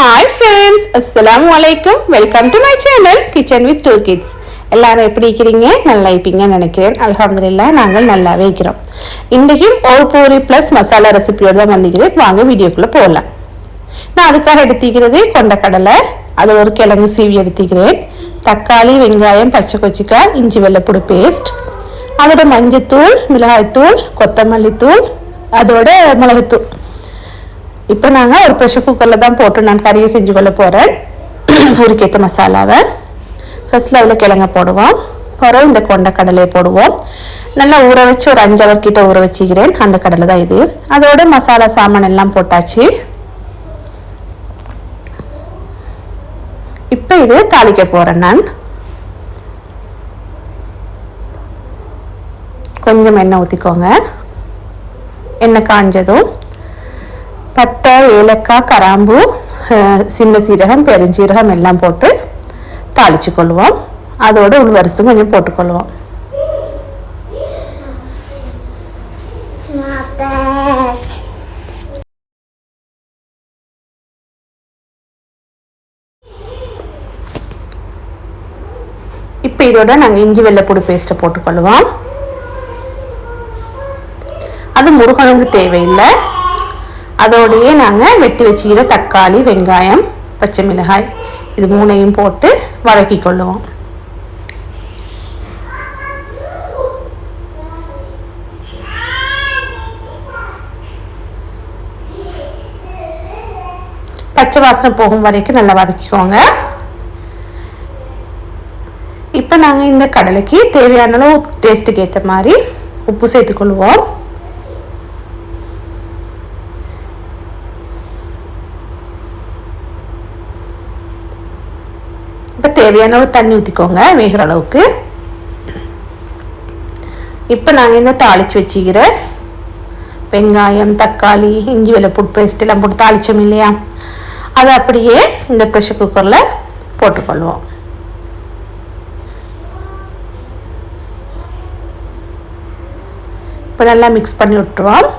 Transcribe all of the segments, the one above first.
Hi friends, Assalamu alaikum. Welcome to my channel Kitchen with Two Kids. எல்லாரும் எப்படி இருக்கீங்க? நல்லா இருப்பீங்கன்னு நினைக்கிறேன். அல்ஹம்துலில்லாஹ் நாங்கள் நல்லாவே இருக்கிறோம். இன்றைக்கு ஒரு பூரி ப்ளஸ் மசாலா ரெசிபியோட தான் வந்திருக்கிறேன். வாங்க வீடியோக்குள்ள போகலாம். நான் அதுக்காக எடுத்துக்கிறது கொண்டக்கடலை, அது ஒரு கிழங்கு சீவி எடுத்துக்கிறேன். தக்காளி, வெங்காயம், பச்சை கொச்சிக்காய், இஞ்சி வெள்ளைப்பூடு பேஸ்ட், அதோட மஞ்சத்தூள், மிளகாய்த்தூள், கொத்தமல்லி தூள், அதோட மிளகுத்தூள். இப்போ நாங்கள் ஒரு ப்ரெஷர் குக்கரில் தான் போட்டு நான் கறியை செஞ்சு கொள்ள போகிறேன். பூரிக்கேற்ற மசாலாவை ஃபர்ஸ்ட்டில் அதில் கிழங்க போடுவோம். பிறகு இந்த கொண்ட கடலையை போடுவோம். நல்லா ஊற வச்சு ஒரு 5 hour கிட்ட ஊற வச்சுக்கிறேன். அந்த கடலை தான் இது. அதோட மசாலா சாமான் எல்லாம் போட்டாச்சு. இப்போ இது தாளிக்க போகிறேன். நான் கொஞ்சம் எண்ணெய் ஊற்றிக்கோங்க. எண்ணெய் காஞ்சதும் பட்டை, ஏலக்காய், கராம்பு, சின்ன சீரகம், பெருஞ்சீரகம் எல்லாம் போட்டு தாளிச்சு கொள்வோம். அதோட உள்வரிசும் கொஞ்சம் போட்டுக்கொள்வோம். இப்போ இதோட நாங்கள் இஞ்சி வெள்ளைப்பூடு பேஸ்ட்டை போட்டுக்கொள்வோம். அது முருகனுக்கு தேவையில்லை. அதோடையே நாங்கள் வெட்டி வச்சுக்கிற தக்காளி, வெங்காயம், பச்சை மிளகாய் இது மூணையும் போட்டு வதக்கி கொள்ளுவோம். பச்சை வாசனை போகும் வரைக்கும் நல்லா வதக்கிக்கோங்க. இப்போ நாங்கள் இந்த கடலைக்கு தேவையான அளவு டேஸ்ட்டுக்கு ஏற்ற மாதிரி உப்பு சேர்த்துக்கொள்வோம். இப்போ தேவையான அளவு தண்ணி ஊற்றிக்கோங்க வேகிற அளவுக்கு. இப்போ நாங்கள் இந்த தாளித்து வச்சுக்கிற வெங்காயம், தக்காளி, இஞ்சி வெள்ளைப்பூடு பேஸ்ட் எல்லாம் போட்டு தாளித்தோம் இல்லையா, அதை அப்படியே இந்த ப்ரெஷர் குக்கரில் போட்டுக்கொள்வோம். இப்போ நல்லா மிக்ஸ் பண்ணி விட்டுருவோம்.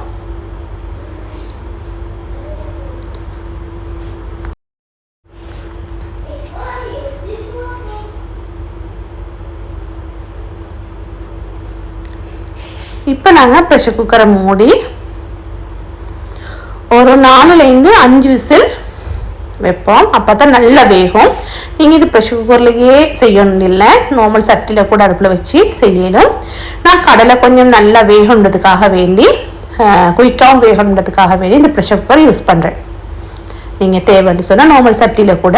இப்போ நாங்கள் ப்ரெஷர் குக்கரை மூடி ஒரு 4-5 விசில் வைப்போம். அப்போ தான் நல்லா வேகும். நீங்கள் இது ப்ரெஷர் குக்கர்லேயே செய்யணும் இல்லை, நார்மல் சட்டியில் கூட அடுப்பில் வச்சு செய்யணும். நான் கடலை கொஞ்சம் நல்லா வேகணுன்றதுக்காக வேண்டி, குயிக்காகவும் வேகணுன்றதுக்காக வேண்டி இந்த ப்ரெஷர் குக்கர் யூஸ் பண்ணுறேன். நீங்கள் தேவைன்னு சொன்னால் நார்மல் சட்டியில் கூட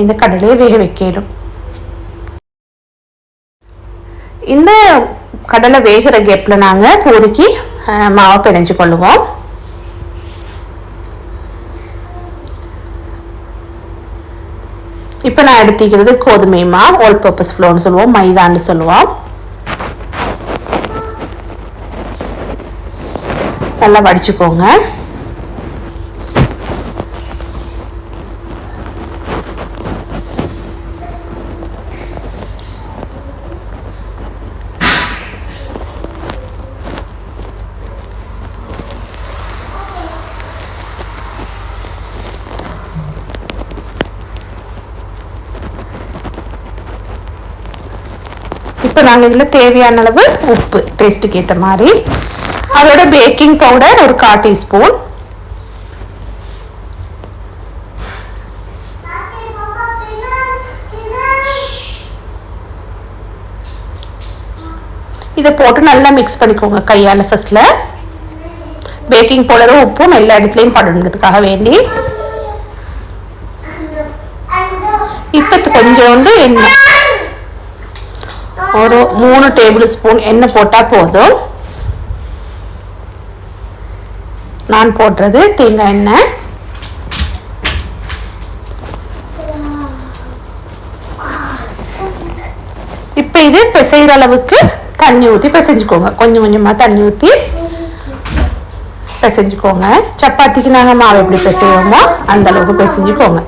இந்த கடலையை வேக வைக்கணும். இந்த கடலை வேகிற கேப்பில் நாங்கள் பூரிக்கு மாவை பிணைஞ்சு கொள்ளுவோம். இப்போ நான் எடுத்துக்கிறது கோதுமை மாவு, ஆல் பர்பஸ் ஃப்ளோர்னு சொல்லுவோம், மைதான்னு சொல்லுவோம். நல்லா வடிச்சுக்கோங்க. இப்போ நாங்கள் இதில் தேவையான அளவு உப்பு டேஸ்ட்டுக்கு ஏற்ற மாதிரி, அதோட பேக்கிங் பவுடர் ஒரு 1/4 டீஸ்பூன், இதை போட்டு நல்லா மிக்ஸ் பண்ணிக்கோங்க கையால். ஃபர்ஸ்ட்ல பேக்கிங் பவுடரும் உப்பும் எல்லா இடத்துலையும் படுறதுக்காக வேண்டி. இப்போ கொஞ்சோண்டு எண்ணெய், ஒரு 3 டேபிள் ஸ்பூன் எண்ணெய் போட்டால் போதும். நான் போடுறது தேங்காய் எண்ணெய். இப்போ இது பிசைகிற அளவுக்கு தண்ணி ஊற்றி பிசைஞ்சுக்கோங்க. கொஞ்சம் கொஞ்சமாக தண்ணி ஊற்றி பிசைஞ்சுக்கோங்க. சப்பாத்திக்கு நாங்கள் மாவு எப்படி பிசைவோமோ அந்த அளவுக்கு பிசைஞ்சுக்கோங்க.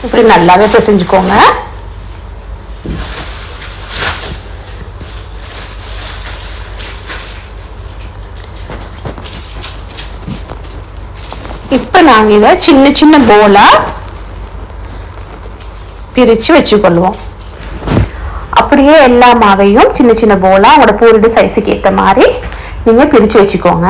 இப்படி நல்லாவே பிசைஞ்சுக்கோங்க. இப்போ நாங்கள் இதை சின்ன சின்ன போலாக பிரித்து வச்சுக்கொள்வோம். அப்படியே எல்லா மாவையும் சின்ன சின்ன போலாக உங்களோட பூரிடு சைஸுக்கு ஏற்ற மாதிரி நீங்கள் பிரித்து வச்சுக்கோங்க.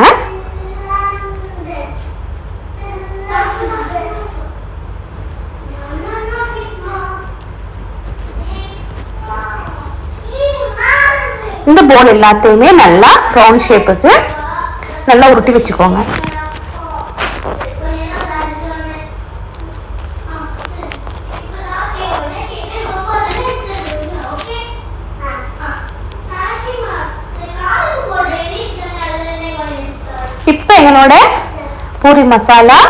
இந்த போல் எல்லாத்தையுமே நல்லா ரவுண்ட் ஷேப்புக்கு நல்லா உருட்டி வச்சுக்கோங்க. இப்போ எங்களோட பூரி மசாலா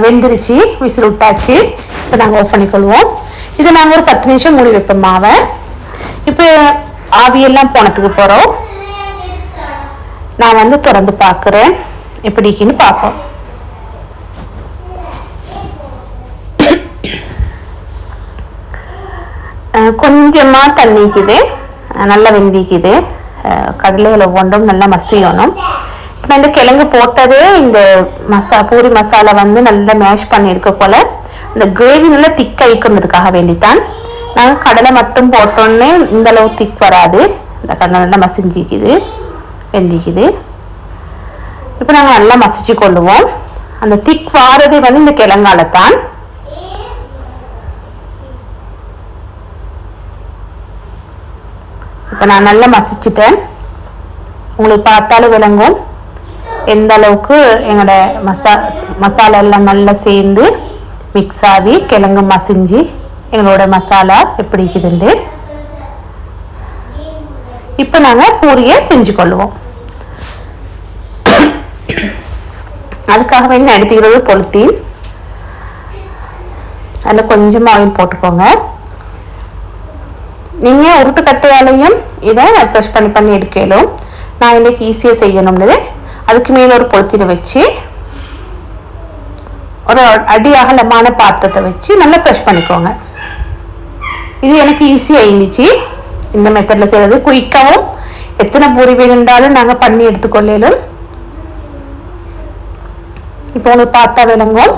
வெந்துருச்சு, விசில் விட்டாச்சு. இப்போ நாங்கள் ஆஃப் பண்ணிக்கொள்வோம். இது நாங்கள் ஒரு 10 நிமிஷம் மூடி வைப்போம் மாவை. இப்போ ஆவியெல்லாம் போனதுக்கு போகிறோம். நான் வந்து திறந்து பார்க்குறேன் எப்படிக்குன்னு பார்ப்போம். கொஞ்சமாக தண்ணிக்குது, நல்லா வெந்திக்குது. கடலையில் ஒவ்வொன்றும் நல்லா மசியணும். இப்போ இந்த கிழங்கு போட்டதே இந்த பூரி மசாலா வந்து நல்லா மேஷ் பண்ணியிருக்க போல் இந்த கிரேவி நல்லா திக்காக வைக்கிறதுக்காக வேண்டித்தான். நாங்கள் கடலை மட்டும் போட்டோன்னே இந்த அளவு திக் வராது. இந்த கடலை நல்லா மசிஞ்சிக்குது, வெந்திக்குது. இப்போ நாங்கள் நல்லா மசிச்சு கொள்ளுவோம். அந்த திக் வாரதே வந்து இந்த கிழங்கால தான். இப்போ நான் நல்லா மசிச்சுட்டேன். உங்களுக்கு பார்த்தாலும் விளங்கும் எந்த அளவுக்கு எங்களோட மசாலா எல்லாம் நல்லா சேர்ந்து மிக்ஸ் ஆகி கிழங்கு மசிஞ்சு எங்களோட மசாலா எப்படி இருக்குதுண்டு. இப்போ நாங்கள் பூரியை செஞ்சு கொள்ளுவோம். அதுக்காக வேண்டி எடுத்துக்கிறது பொலித்தீன். அதில் கொஞ்சமாக ஆயில் போட்டுக்கோங்க. நீங்கள் உருட்டு கட்டையாலையும் இதை ப்ரெஷ் பண்ணி எடுக்கலும். நான் இன்றைக்கி ஈஸியாக செய்யணும்னு அதுக்கு மேலே ஒரு பொலித்தீனை வச்சு ஒரு அடி அகலமான பாத்திரத்தை வச்சு நல்லா ப்ரெஷ் பண்ணிக்கோங்க. இது எனக்கு ஈஸியாக இருந்துச்சு. இந்த மெத்தடில் செய்கிறது குயிக்காகவும் எத்தனை பூரி வேணுன்றாலும் நாங்கள் பண்ணி எடுத்துக்கொள்ளலும். இப்போ உங்களுக்கு பார்த்தா விளங்கும்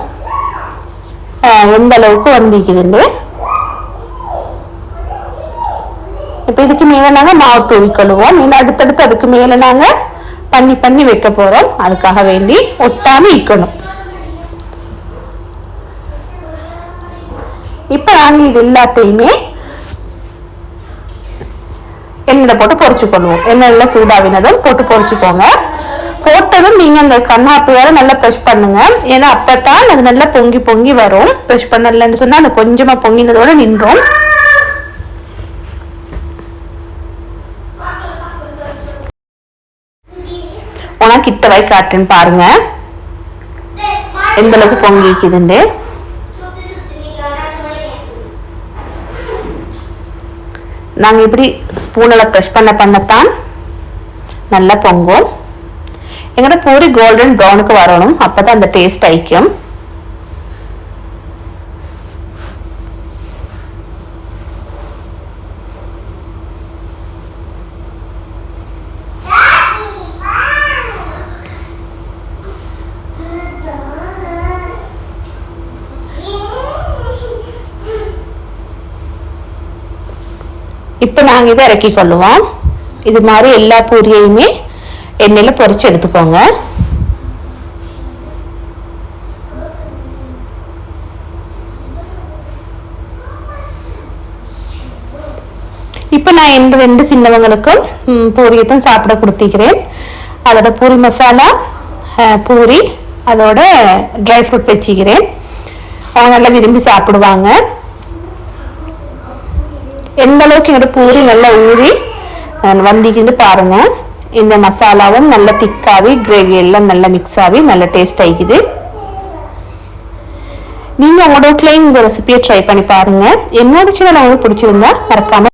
எந்த அளவுக்கு வந்திக்குதுன்னு. இப்போ இதுக்கு மேலே நாங்கள் மாவு தூவிக்கொள்வோம். இன்னும் அடுத்தடுத்து அதுக்கு மேலே நாங்கள் பண்ணி வைக்க போகிறோம். அதுக்காக வேண்டி ஒட்டாமல் இருக்கணும். இப்போ நாங்கள் இது எல்லாத்தையுமே எண்ணெயில் போட்டு பொரிச்சுக்கொள்வோம். எண்ணெயில் சூடாவினதும் போட்டு பொரிச்சுக்கோங்க. போட்டதும் நீங்கள் அந்த கண்ணாப்பையால் நல்லா ப்ரெஷ் பண்ணுங்க. ஏன்னா அப்போ தான் அது நல்லா பொங்கி வரும். ப்ரெஷ் பண்ணலன்னு சொன்னால் அது கொஞ்சமாக பொங்கினதோடு நின்றோம். உனக்கு கிட்ட வை காட்டுன்னு பாருங்க எந்த அளவுக்கு பொங்கிக்குதுண்டு. நாங்கள் இப்படி ஸ்பூனில் ப்ரெஷ் பண்ணத்தான் நல்லா பொங்கும். எங்கள்கிட்ட பூரி கோல்டன் ப்ரௌனுக்கு வரணும். அப்போ தான் அந்த டேஸ்ட் ஆயிக்கும். இப்போ நாங்கள் இதை இறக்கி கொள்ளுவோம். இது மாதிரி எல்லா பூரியையுமே எண்ணெயில் பொரிச்சு எடுத்துக்கோங்க. இப்போ நான் ரெண்டு சின்னவங்களுக்கும் பூரியத்தான் சாப்பிட கொடுத்திக்கிறேன். அதோட பூரி மசாலா பூரி அதோட ட்ரை ஃப்ரூட் வச்சுக்கிறேன். அவங்க நல்லா விரும்பி சாப்பிடுவாங்க. எந்த அளவுக்கு என்னோட பூரி நல்லா ஊறி வந்திக்கிட்டு பாருங்க. இந்த மசாலாவும் நல்லா திக்காகி கிரேவி எல்லாம் நல்லா மிக்ஸ் ஆகி நல்ல டேஸ்ட் ஆகிக்குது. நீங்கள் உங்களோட வீட்லையும் இந்த ரெசிபியை ட்ரை பண்ணி பாருங்க. என்னோட சேனல் உங்களுக்கு பிடிச்சிருந்தா மறக்காம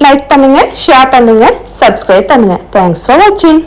லைக் பண்ணுங்க, ஷேர் பண்ணுங்க, சப்ஸ்கிரைப் பண்ணுங்க. தேங்க்ஸ் ஃபார் வாட்சிங்.